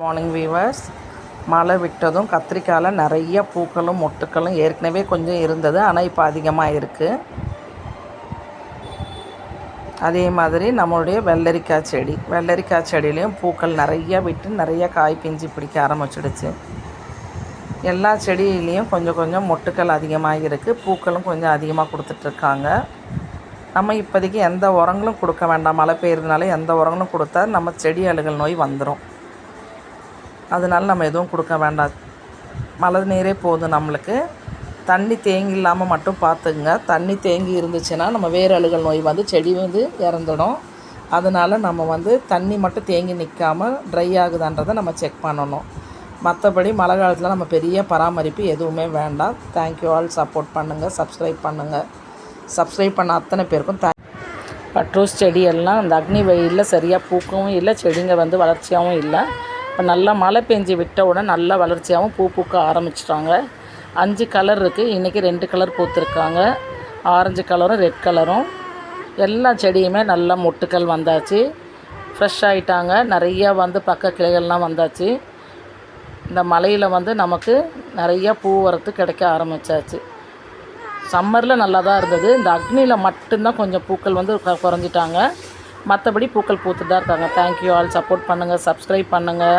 Morning viewers. மழை விட்டதும் கத்திரிக்காயில் நிறைய பூக்களும் மொட்டுக்களும் ஏற்கனவே கொஞ்சம் இருந்தது, ஆனால் இப்போ அதிகமாக இருக்குது. அதே மாதிரி நம்மளுடைய வெள்ளரிக்காய் செடியிலையும் பூக்கள் நிறைய விட்டு நிறைய காய் பிஞ்சு பிடிக்க ஆரம்பிச்சிடுச்சு. எல்லா செடியிலையும் கொஞ்சம் கொஞ்சம் மொட்டுக்கள் அதிகமாக இருக்குது, பூக்களும் கொஞ்சம் அதிகமாக கொடுத்துட்ருக்காங்க. நம்ம இப்போதைக்கு எந்த உரங்களும் கொடுக்க வேண்டாம். மழை பெய்யறதுனால எந்த உரங்களும் கொடுத்தா நம்ம செடி அழுகல் நோய் வந்துடும். அதனால நம்ம எதுவும் கொடுக்க வேண்டாம். மழை நீரே போதும் நம்மளுக்கு. தண்ணி தேங்கி இல்லாமல் மட்டும் பார்த்துக்குங்க. தண்ணி தேங்கி இருந்துச்சுன்னா நம்ம வேறு அழுகல் நோய் வந்து செடி வந்து இறந்துடும். அதனால் நம்ம தண்ணி மட்டும் தேங்கி நிற்காமல் ட்ரை ஆகுதான்றதை நம்ம செக் பண்ணணும். மற்றபடி மழை காலத்தில் நம்ம பெரிய பராமரிப்பு எதுவுமே வேண்டாம். Thank you all. சப்போர்ட் பண்ணுங்கள், சப்ஸ்கிரைப் பண்ணுங்கள். சப்ஸ்கிரைப் பண்ண அத்தனை பேருக்கும் பட்ரோஸ் செடியெல்லாம் இந்த அக்னி வெயிலில் சரியாக பூக்கவும் இல்லை, செடிங்க வளர்ச்சியாகவும் இல்லை. இப்போ நல்லா மழை பெஞ்சு விட்ட உடனே நல்லா வளர்ச்சியாகவும் பூ பூக்க ஆரம்பிச்சிட்டாங்க. 5 கலர் இருக்குது. இன்றைக்கி 2 கலர் பூத்துருக்காங்க, ஆரஞ்சு கலரும் ரெட் கலரும். எல்லா செடியுமே நல்லா மொட்டுக்கள் வந்தாச்சு, ஃப்ரெஷ் ஆகிட்டாங்க. நிறையா பக்க கிளைகள்லாம் வந்தாச்சு. இந்த மழையில் நமக்கு நிறையா பூ வரத்து கிடைக்க ஆரம்பித்தாச்சு. சம்மரில் நல்லா தான் இருந்தது. இந்த அக்னியில் மட்டும்தான் கொஞ்சம் பூக்கள் குறைஞ்சிட்டாங்க. மற்றபடி பூக்கள் பூத்து தான் இருக்காங்க. Thank you all. சப்போர்ட் பண்ணுங்கள், சப்ஸ்கிரைப் பண்ணுங்கள்.